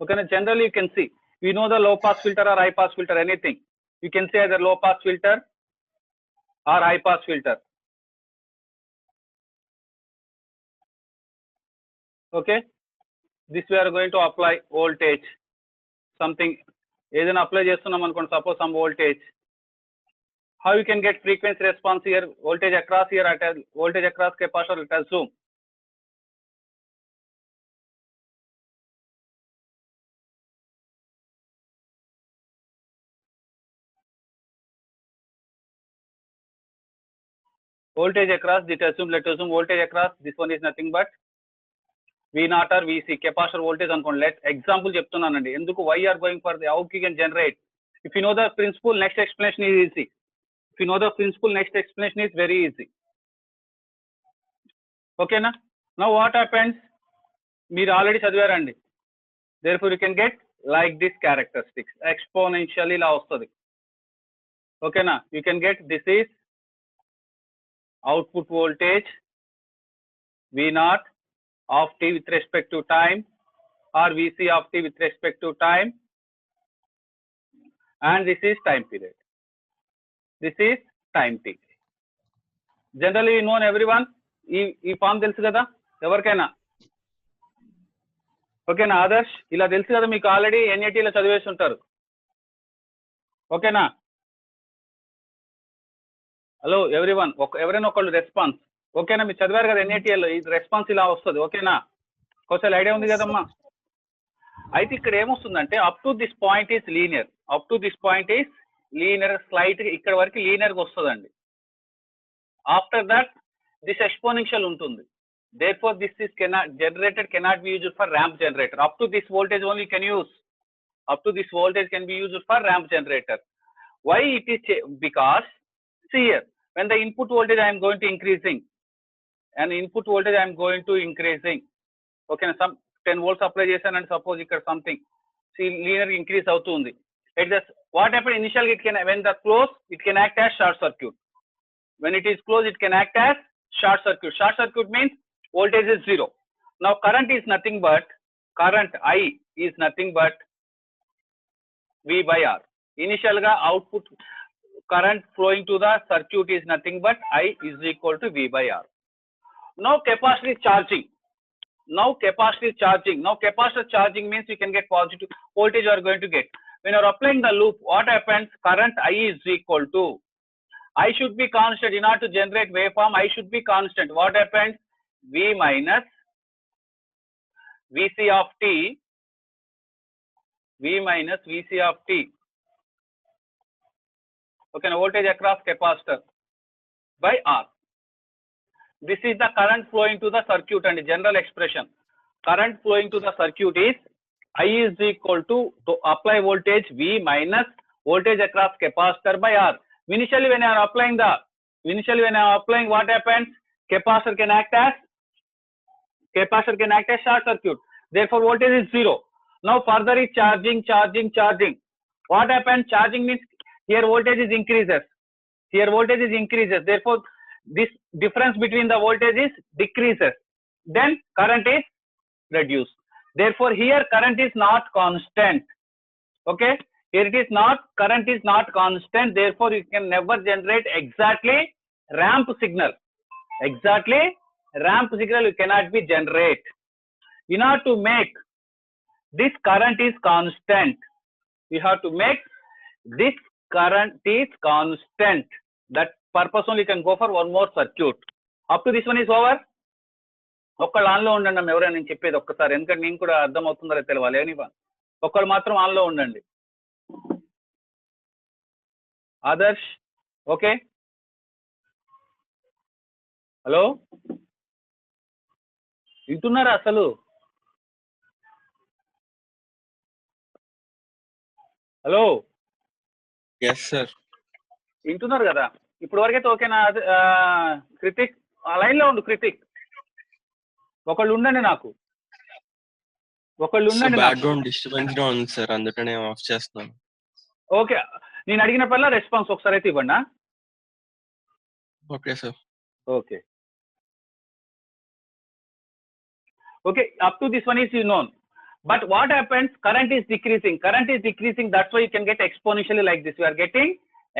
Okay, generally you can see, we know the low pass filter or high pass filter, anything. You can say either low pass filter or high pass filter. Okay, this we are going to apply voltage, something, either apply chestunnam anukondi, suppose some voltage. How you can get frequency response here, voltage across here at a voltage across capacitor, let us zoom. Voltage across, let us assume voltage across, this one is nothing but V naught or VC, capacitor voltage anukondi. Let example cheptunnanandi, enduku why you are going for the, how you can generate. If you know the principle, next explanation is easy. If you know the principle, next explanation is very easy. Okay na? Now what happens? Meer already chadivarandi. Therefore you can get like this characteristics, exponentially la vastadi. Okay na? You can get this is output voltage V naught of t with respect to time, or Vc of t with respect to time, and this is time period. This is time t. Generally known everyone, ఈ form తెలుసు కదా ఎవరికైనా? ఓకేనా ఆదర్శ్, ఇలా తెలుసు కదా మీకు, already ఎన్ఏటీలో చదివేసి ఉంటారు. ఓకేనా? హలో ఎవ్రీవన్, ఎవరైనా ఒకళ్ళు రెస్పాన్స్. ఓకేనా? మీరు చదివారు కదా ఎన్ఏటీలో, ఈ రెస్పాన్స్ ఇలా వస్తుంది. ఓకేనా? కొంచెం ఐడియా ఉంది కదమ్మా. అయితే ఇక్కడ ఏమొస్తుందంటే up to this point is linear, up to this point is linear, slight ఇక్కడ వరకు లీనియర్ గా వస్తుందండి. ఆఫ్టర్ దట్ దిస్ ఎక్స్పోనెన్షియల్ ఉంటుంది. Therefore this is cannot be used for ramp generator. Up to this voltage only you can use. Up to this voltage can be used for ramp generator. Why it is? Because see here, when the input voltage I am going to increasing, and input voltage I am going to increasing. Okay, some 10 volts apply చేశాను and suppose ఇక్కడ something, see linear increase అవుతుంది. It just what happened initially, it can, when the close, it can act as short circuit. When it is closed, it can act as short circuit. Short circuit means voltage is zero. Now current is nothing but, current I is nothing but V by R. Initial ga output current flowing to the circuit is nothing but I is equal to V by R. Now capacitor is charging. Now capacitor is charging. Now capacitor charging means you can get positive voltage you are going to get. When you are applying the loop, what happens? Current I is equal to, I should be constant. In order to generate waveform, I should be constant. What happens? V minus Vc of t, V minus Vc of t. Okay, now voltage across capacitor by R. This is the current flowing to the circuit, and general expression. Current flowing to the circuit is I is equal to apply voltage V minus voltage across capacitor by R. Initially when I am applying what happens? Capacitor can act as short circuit. Therefore voltage is zero. Now further is charging. What happens? Charging means here voltage is increases. Therefore this difference between the voltages decreases. Then current is reduced. Therefore here current is not constant. Okay, here it is not, current is not constant. Therefore you can never generate exactly ramp signal. Exactly ramp signal you cannot be generate. In order to make this current is constant, you have to make this current is constant. That purpose only you can go for one more circuit. Up to this one is over. ఒక్కళ్ళు ఆన్లో ఉండండి అమ్మ, ఎవరైనా నేను చెప్పేది ఒక్కసారి, ఎందుకంటే నేను కూడా అర్థం అవుతుందో తెలియాలి. ఏనివా ఒక్కళ్ళు మాత్రం ఆన్లో ఉండండి. ఆదర్శ్ ఓకే? హలో వింటున్నారా అసలు? హలో yes sir, వింటున్నారు కదా ఇప్పుడు వరకైతే? ఓకేనా? కృతిక్ లైన్ లో ఉండు. కృతిక్ ఒకళ్ళు ఉండండి, నాకు ఒకళ్ళు ఉండండి. బ్యాక్గ్రౌండ్ డిస్టర్బెన్స్ గా ఉంది సార్, అందుకనే ఆఫ్ చేస్తున్నాను. ఓకే, నేను అడిగినప్పుడల్లా రెస్పాన్స్ ఒకసారి అయితే ఇవ్వండి. Okay sir. Okay okay, up to this one is known. But what happens? Current is decreasing. Current is decreasing. That's why you can get exponentially like this. You are getting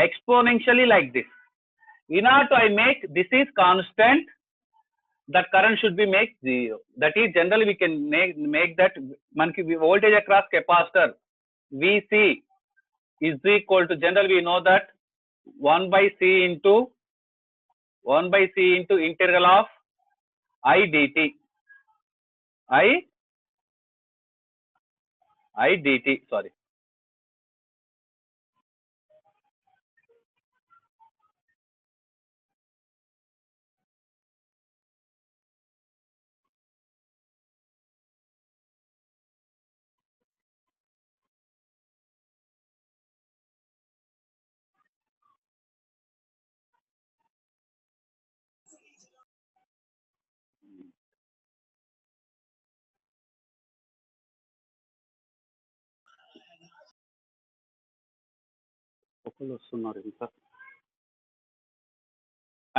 exponentially like this. In order to I make this is constant, that current should be make 0. That is generally we can make that manki voltage across capacitor VC is equal to, generally we know that 1 by C into integral of I dt. I dt, sorry.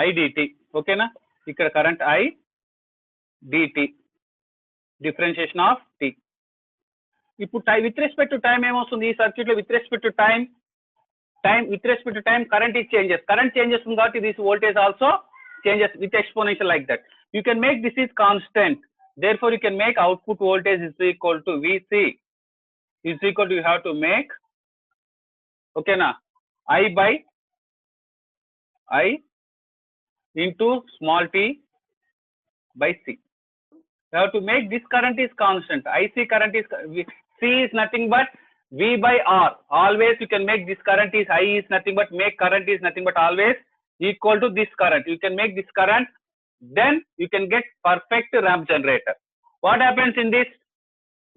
I dt, ఓకేనా? ఇక్కడ current I dt, differentiation of t. ఇప్పుడు with respect to time ఏమొస్తుంది ఈ circuit లో? With respect to time current is changes. Current changes కాబట్టి this voltage also changes with exponential like that. You can make this is constant. Therefore, you can make output voltage is equal to VC is equal to, you have to make, okay na, I by I into small t by C. You have to make this current is constant. IC current is, C is nothing but V by R. Always you can make this current is, I is nothing but, make current is nothing but always equal to this current. You can make this current, then you can get perfect ramp generator. What happens in this?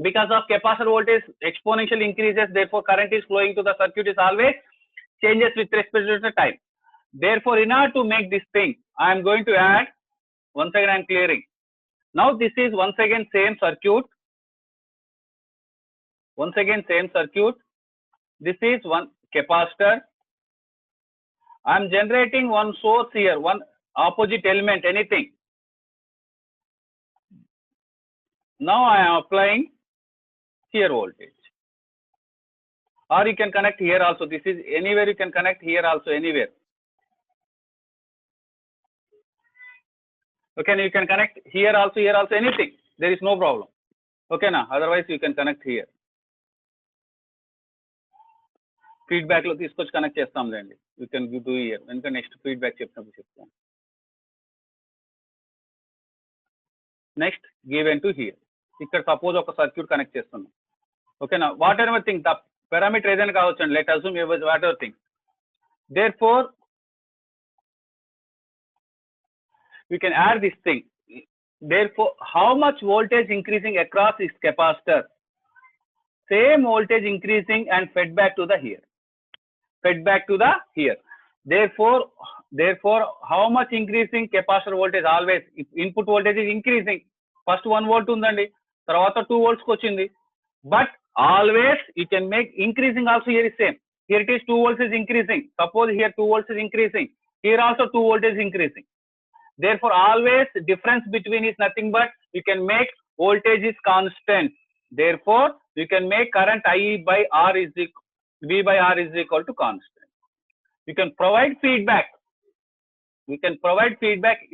Because of capacitor voltage exponentially increases, therefore current is flowing to the circuit is always changes with respect to the time. Therefore, in order to make this thing, I am going to add, once again I am clearing. Now this is once again same circuit. This is one capacitor. I am generating one source here, one opposite element, anything. Now I am applying here voltage. Or you can connect here also. This is anywhere you can connect here also, anywhere. Okay, you can connect here also, anything. There is no problem. Okay na, otherwise you can connect here. Feedback lo తీసుకొచ్చి connect చేస్తాం లేండి. You can do here. ఇంకా next feedback చెప్తాను. Next given to hear. ఇక్కడ suppose ఒక circuit connect చేస్తున్నాం. ఓకేనా, what ever thing, the parameter ఏదైనా కావచ్చు అండి. Let assume what ever thing. Therefore, we can add this thing. Therefore, how much voltage increasing across this capacitor? Same voltage increasing and fed back to the here. Therefore, how much increasing capacitor voltage? Always input voltage is increasing. First 1 volt undandi, tarvata 2 volts kochindi. But always you can make increasing also here is same. Here it is 2 volts is increasing. Suppose here 2 volts is increasing. Here also 2 volts is increasing. Therefore, always difference between is nothing but you can make voltage is constant. Therefore, you can make current I by R is equal, V by R is equal to constant. You can provide feedback.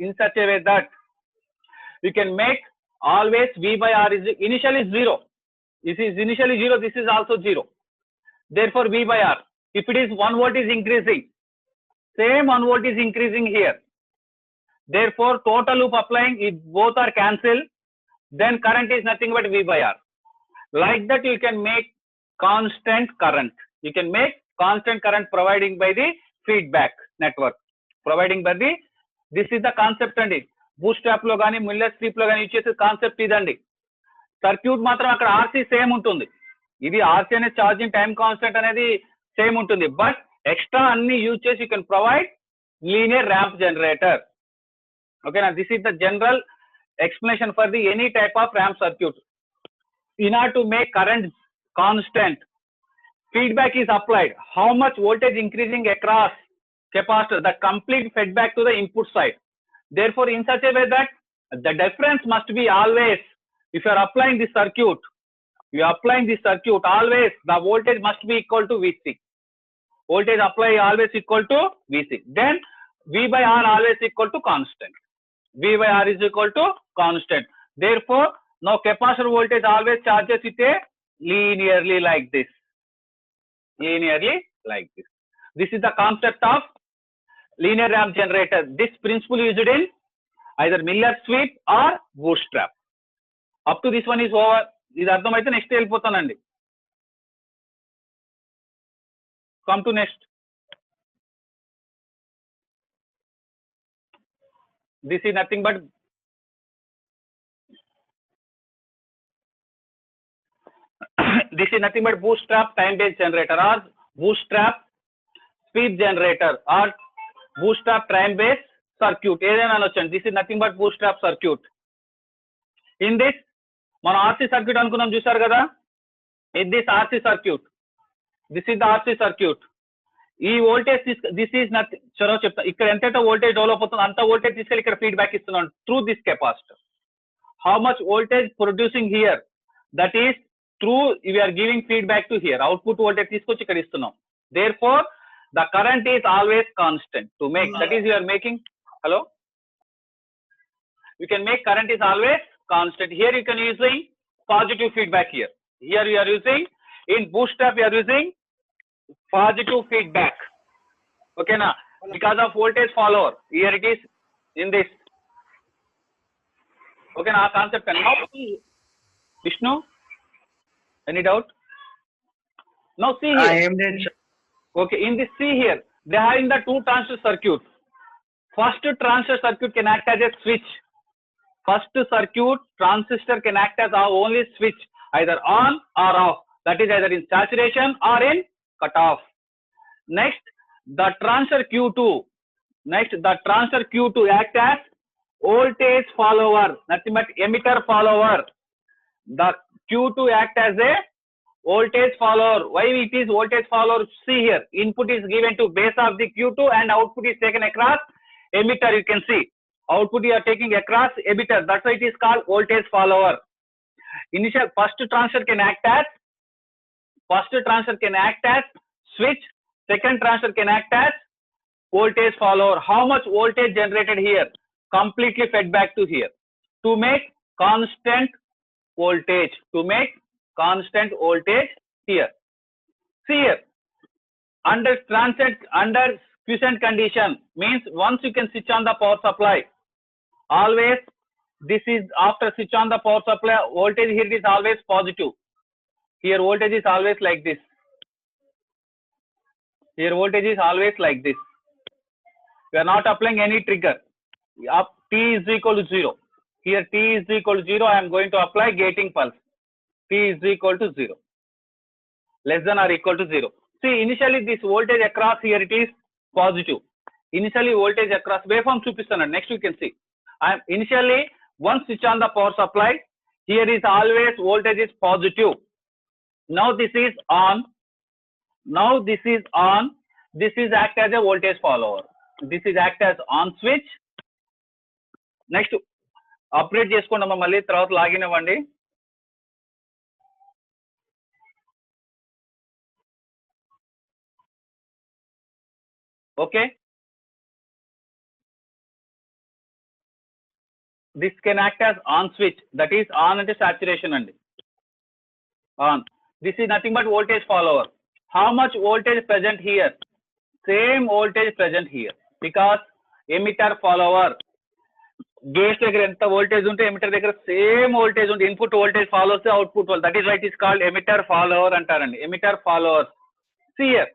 In such a way that you can make always V by R is initially 0. This is initially 0. This is also 0. Therefore, V by R. If it is 1 volt is increasing, same 1 volt is increasing here. Therefore, total loop applying, if both are cancelled, then current is nothing but V by R. Like that, you can make constant current. You can make constant current providing by the feedback network. This is the concept andi. Bootstrap lo gaani, Miller strip lo gaani ichese concept idandi. Circuit matram akkada RC same untundi. Idi RC ane charging time constant anedi same untundi. But extra anni use chesi you can provide linear ramp generator. Okay, now this is the general explanation for the any type of ramp circuit. In order to make current constant, feedback is applied. How much voltage increasing across capacitor? The complete feedback to the input side. Therefore, in such a way that the difference must be always, if you are applying this circuit, you are applying this circuit, always the voltage must be equal to VC. Voltage apply always equal to VC. Then V by R always equal to constant. V by R is equal to constant. Therefore, now capacitor voltage always charges it a linearly like this. Linearly like this. This is the concept of linear ramp generator. This principle used in either Miller sweep or bootstrap. Up to this one is over. ఇది అర్థమైతే next వెళ్ళిపోతానండి. Come to next. This is nothing but bootstrap time based generator or bootstrap sweep generator or bootstrap time based circuit. ఏదైనా అనొచ్చండి. This is nothing but bootstrap circuit. In this మనం RC circuit అనుకున్నాం చూసారు కదా. In this RC circuit, this is the RC circuit. ఈ voltage this is nothing. చలో చెప్తా. ఇక్కడ ఎంతైతే వోల్టేజ్ డెవలప్ అవుతుందో అంత వోల్టేజ్ తీసుకెళ్ళి ఇక్కడ ఫీడ్బ్యాక్ ఇస్తున్నాను through this capacitor. How much voltage producing here, that is through we are giving feedback to here. Output voltage తీసుకొచ్చి ఇక్కడ ఇస్తున్నాం. therefore the current is always constant to make, that is you are making, hello, you can make current is always constant. Here you can using positive feedback. Here you are using in bootstrap, you are using positive feedback. Okay na, because of voltage follower. Here it is in this. Okay na, concept and now Vishnu, any doubt? Now see here. I am there. Okay, in this see here, they are in the two transistor circuit. First transistor circuit can act as a switch. First circuit transistor can act as our only switch, either on or off. That is either in saturation or in cutoff. Next, the transistor Q2. Next, the transistor Q2 act as voltage follower, nothing but emitter follower. The Q2 act as a voltage follower. Why it is voltage follower? See here, input is given to base of the Q2 and output is taken across emitter. You can see output you are taking across emitter. That's why it is called voltage follower. Initial first transistor can act as switch. Second transistor can act as voltage follower. How much voltage generated here? Completely fed back to here to make constant voltage. To make constant voltage here. See here, under quiescent condition means once you can switch on the power supply, always this is after switch on the power supply, voltage here is always positive. Here voltage is always like this. Here voltage is always like this. We are not applying any trigger. Up T is equal to 0. Here T is equal to 0. I am going to apply gating pulse. T is equal to 0. Less than or equal to 0. See, initially this voltage across here it is positive. Initially voltage across waveform chupistunnadu. Next you can see. I am initially once switch on the power supply, here is always voltage is positive. Now this is on. Now this is on. This is act as a voltage follower. This is act as on switch. Next upgrade చేసుకుందామా మళ్ళీ తర్వాత login అవ్వండి. Okay, this can act as on switch, that is on and saturation and on. This is nothing but voltage follower. How much voltage present here? Same voltage present here because emitter follower. Gate దగ్గర ఎంత voltage ఉంటే emitter దగ్గర same voltage ఉంటే input voltage follows the output voltage. That is why it is called emitter follower అంటారండి. Emitter followers. See here,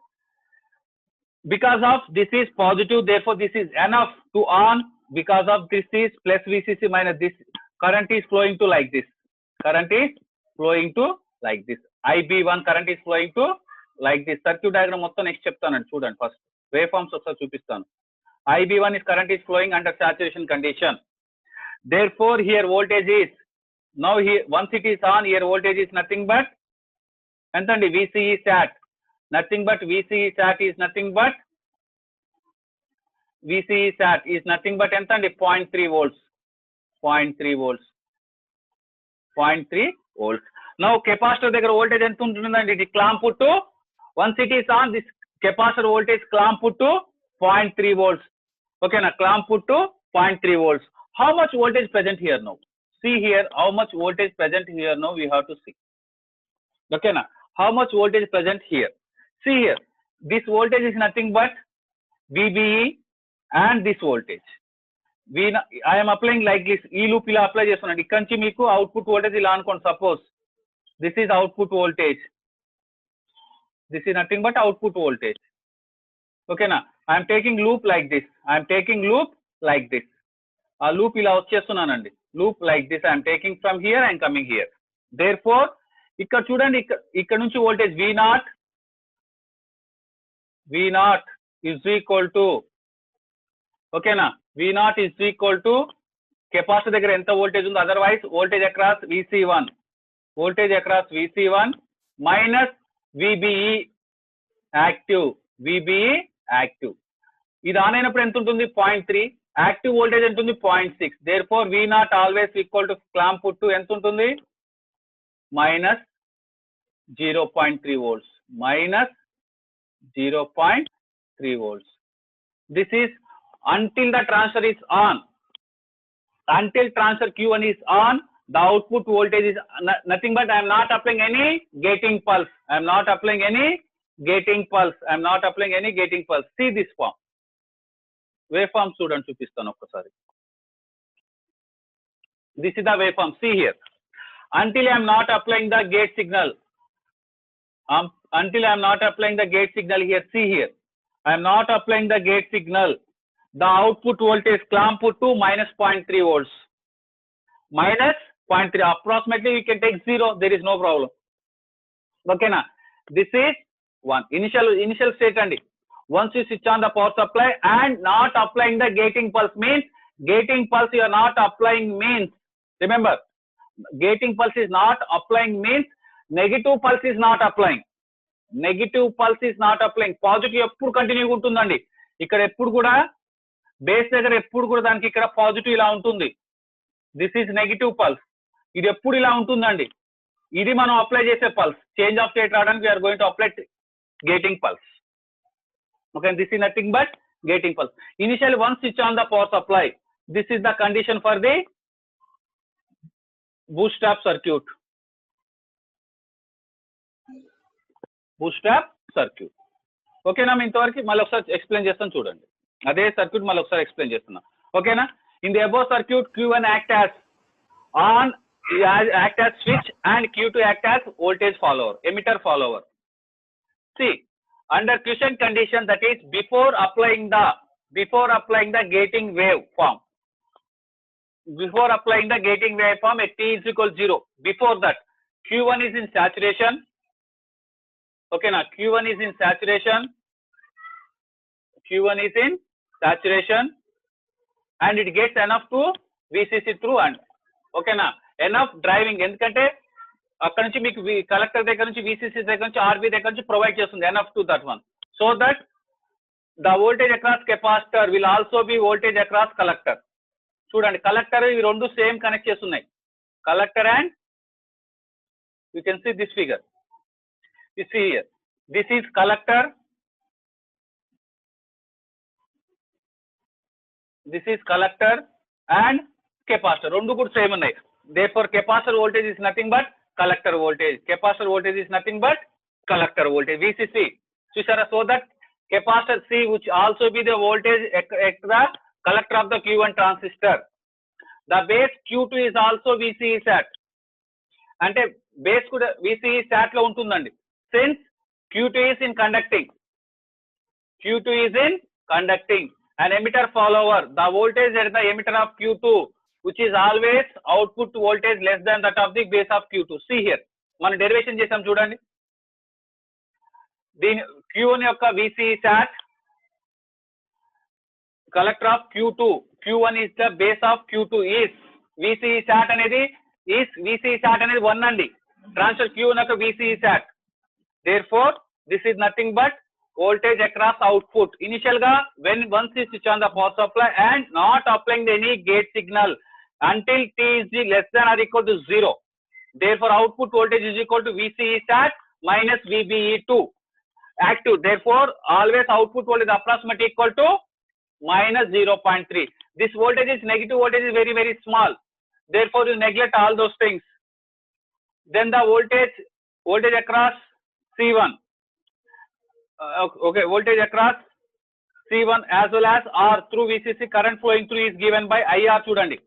because of this is positive, therefore this is enough to on. Because of this is plus VCC minus this, current is flowing to like this. Current is flowing to like this. IB1 current is flowing to like this. Circuit diagram మొత్తం next చెప్తానండి చూడండి. First wave forms ఒకసారి చూపిస్తాను. IB1 is current is flowing under saturation condition. Therefore here voltage is, now here once it is on, here voltage is nothing but ఎంతండి VCE sat, nothing but VCE sat is nothing but VCE sat is nothing but ఎంతండి 0.3 volts. 0.3 volts. 0.3 volts. Now capacitor దగ్గర voltage ఎంత ఉంటుందండి? ఇది clamp put to, once it is on, this capacitor voltage clamp put to 0.3 volts. Okay na, clamp put to 0.3 volts. How much voltage present here now? See here, how much voltage present here now we have to see. Okay na, how much voltage present here? See here, this voltage is nothing but VBE and this voltage. I am applying like this. ఈ loop ఇలా apply చేస్తున్నాను. ఇక్కడ నుంచి మీకు output voltage ఇలా అనుకోండి. Suppose this is output voltage, this is nothing but output voltage. ఓకేనా, I'm taking loop like this, I'm taking loop like this. ఆ లూప్ ఇలా వచ్చేస్తున్నానండి. Loop like this I'm taking from here and coming here. Therefore ఇక్కడ చూడండి, ఇక్కడ నుంచి voltage V0 is equal to, ఓకేనా, V0 is equal to capacitor దగ్గర ఎంత వోల్టేజ్ ఉందో, otherwise voltage across VC1, voltage across VC1 minus VBE active, VBE active. ఇది on అయినప్పుడు ఎంత ఉంటుంది? 0.3. యాక్టివ్ వోల్టేజ్ ఎంత ఉంటుంది? 0.6. Therefore V0 always equal to clamp put ఎంత ఉంటుంది? Minus 0.3 volts, minus 0.3 volts. This is until the transfer is on. Until transfer Q1 is on, the output voltage is nothing but I am not applying any gating pulse. I am not applying any gating pulse. I am not applying any gating pulse. See this form. Waveform student చూపిస్తాను ఒక్కసారి. This is the waveform. See here. Until I am not applying the gate signal. Until I am not applying the gate signal here. See here. I am not applying the gate signal. The output voltage clamp put to minus 0.3 volts. Minus 0.3. Approximately we can take 0. There is no problem. Okay na. This is one. Initial state and once you switch on the power supply and not applying the gating pulse means, gating pulse you are not applying means, remember, gating pulse is not applying means negative pulse is not applying. Negative pulse is not applying. Positive ఎప్పుడు continue ఉంటుందండి. ఇక్కడ ఎప్పుడు కూడా base దగ్గర ఎప్పుడు కూడా దానికి ఇక్కడ పాజిటివ్ ఇలా ఉంటుంది. This is negative pulse. ఇది ఎప్పుడు ఇలా ఉంటుందండి. ఇది మనం అప్లై చేసే పల్స్. చేంజ్ ఆఫ్ స్టేట్ రావడానికి we're going to apply gating pulse. Okay, this is nothing but gating pulse. Initial once switch on the power supply, this is the condition for the bootstrap circuit. Bootstrap circuit. ఓకేనా, ఇంతవరకు మళ్ళీ ఒకసారి explain చేస్తాను చూడండి. అదే circuit మళ్ళీ ఒకసారి explain చేస్తున్నా. ఓకేనా, in the above circuit Q1 act as on, act as switch and Q2 act as voltage follower, emitter follower. See, under quiescent condition, that is before applying the gating waveform, before applying the gating waveform at t is equal 0, before that Q1 is in saturation. Okay, now Q1 is in saturation. Q1 is in saturation and it gets enough to VCC through and okay na, enough driving. ఎందుకంటే అక్కడ నుంచి మీకు collector దగ్గర నుంచి VCC దగ్గర నుంచి RB దగ్గర నుంచి ప్రొవైడ్ చేస్తుంది enough to that one, so that the voltage across capacitor will also be voltage across collector. చూడండి, కలెక్టర్ ఈ రెండు సేమ్ కనెక్ట్ చేస్తున్నాయి. Collector and you can see this figure. You see here, this is collector, this is collector and capacitor. Rendu kuda same unnai. Therefore capacitor voltage is nothing but collector voltage. Capacitor voltage is nothing but collector voltage, VCC. So that capacitor C, which also be the voltage at the collector of the Q1 transistor. The base Q2 is also VCE sat. అంటే base కూడా VCE sat లో ఉంటుందండి. Since Q2 is in conducting, Q2 is in conducting, an emitter follower, the voltage at the emitter of Q2, which is always output voltage less than that of the base of Q2. See here, మనం derivation చేసాం చూడండి. దీని Q1 యొక్క VCE sat, collector of Q2, Q1 is the base of Q2 is VCE sat అనేది VCE sat అనేది 1 అండి. Transfer Q1 యొక్క VCE sat. Therefore this is nothing but voltage across output. Initial ga once you switch on the power supply and not applying any gate signal until t is less than or equal to 0, Therefore, output voltage is equal to VCE sat minus VBE2 active. Therefore, always output voltage approximately equal to minus 0.3. This voltage is negative voltage is very, very small. Therefore, you neglect all those things. Then the voltage across C1. Okay, voltage across C1 as well as R through VCC current flowing through is given by IR చూడండి.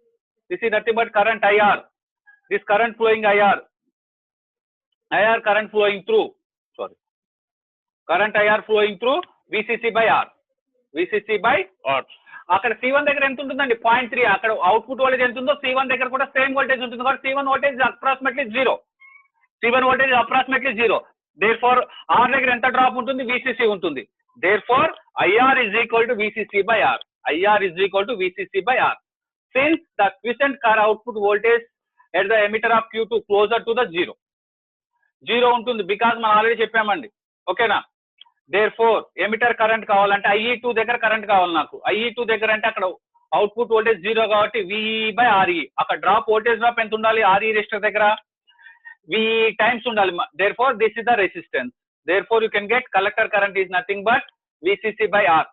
This is nothing but current IR. This current flowing IR current flowing through, current IR flowing through VCC by R. VCC by R. అక్కడ C1 దగ్గర ఎంత ఉంటుందండి 0.3. అక్కడ output voltage ఎంత ఉందో C1 దగ్గర కూడా సేమ్ వోల్టేజ్ ఉంటుంది కాబట్టి C1 voltage approximately 0. C1 voltage approximately 0. Therefore, R దగ్గర ఎంత డ్రాప్ ఉంటుంది VCC ఉంటుంది. Therefore, IR is equal to VCC by R. IR is equal to VCC by R. Since the quiescent car output voltage at the emitter of Q2 closer to the 0 ఉంటుంది because మనం already చెప్పామండి. ఓకేనా? Therefore, emitter current కావాలంటే IE2 దగ్గర current కావాలి నాకు. IE2 దగ్గర అంటే అక్కడ అవుట్పుట్ వోల్టేజ్ 0 కాబట్టి VE by RE. అక్కడ డ్రాప్ వోల్టేజ్ డ్రాప్ ఎంత ఉండాలి? RE రెసిస్టర్ దగ్గర VE టైమ్స్ ఉండాలి. Therefore, this is the resistance. Therefore, you can get collector current is nothing but VCC by R.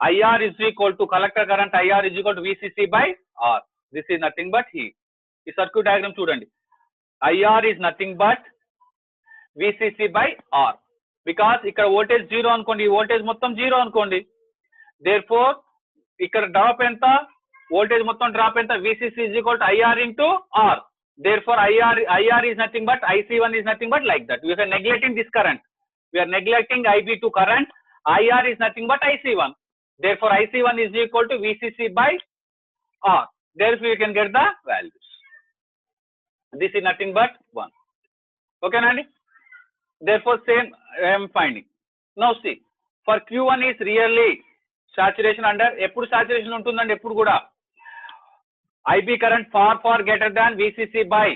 IR is equal to collector current IR is equal to VCC by R. This is nothing but he. ఈ circuit diagram చూడండి. IR is nothing but VCC by R. Because ఇక్కడ voltage 0 అనుకోండి, ఈ voltage మొత్తం 0 అనుకోండి. Therefore, ఇక్కడ drop ఎంత? Voltage మొత్తం డ్రాప్ ఎంత? VCC is equal to IR into R. Therefore, IR is nothing but IC1 is nothing but like that. We are neglecting this current. We are neglecting IB2 current. IR is nothing but IC1. Therefore, IC1 is equal to VCC by R. Therefore, you can get the values. This is nothing but 1. Okay, Nandi? Therefore, same I am finding. Now see, for Q1 is really saturation under. ఎప్పుడు saturation ఉంటుందండి ఎప్పుడు కూడా IB current far greater than VCC by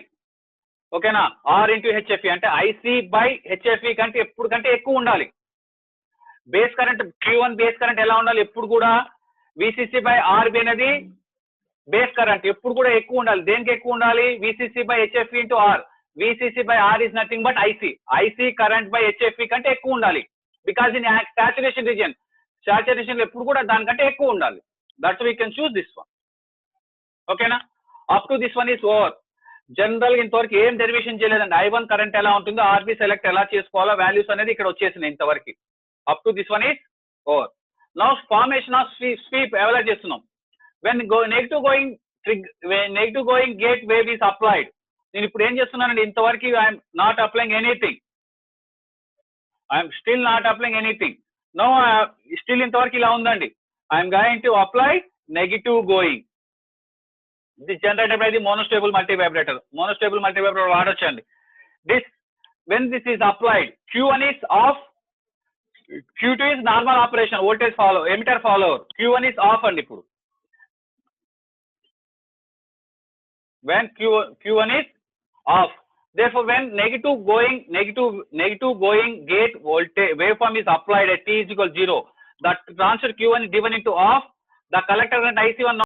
ఓకేనా R into HFE అంటే IC by HFE కంటే ఎప్పుడు కంటే ఎక్కువ ఉండాలి. Base current Q1 base current ఎలా ఉండాలి? ఎప్పుడు కూడా VCC by RB అనేది బేస్ కరెంట్ ఎప్పుడు కూడా ఎక్కువ ఉండాలి. దేనికి ఎక్కువ ఉండాలి? VCC by HFE into R. VCC by R is nothing but IC. IC current by HFE కంటే ఎక్కువ ఉండాలి. Because in saturation region, saturation ఎప్పుడు కూడా దానికంటే ఎక్కువ ఉండాలి. That's why we can choose this one. ఓకేనా? Up to this one is over. General గా ఇంతవరకు ఏం డెరివేషన్ చేయలేదండి. I1 కరెంట్ ఎలా ఉంటుందో RB సెలెక్ట్ ఎలా చేసుకోవాలో వాల్యూస్ అనేది ఇక్కడ వచ్చేసినాయి ఇంతవరకు. Up to this one is over. Now formation of sweep ఎలా చేస్తున్నాం? When negative going gate wave is applied. నేను ఇప్పుడు ఏం చేస్తున్నానండి? ఇంతవరకు I'm not applying anything. I'm still not applying anything. No still ఇంతవరకు ఇలా ఉందండి. I'm going to apply negative going. This generated by the monostable multivibrator. Monostable multivibrator వాడొచ్చండి. This when this is applied, Q1 is off, Q2 is normal operation, voltage follow, emitter follower. Q1 is off అండి ఇప్పుడు. When Q1 is off, therefore when negative going gate voltage waveform is applied at T is equal 0, the transfer Q1 is given into off. The collector current IC1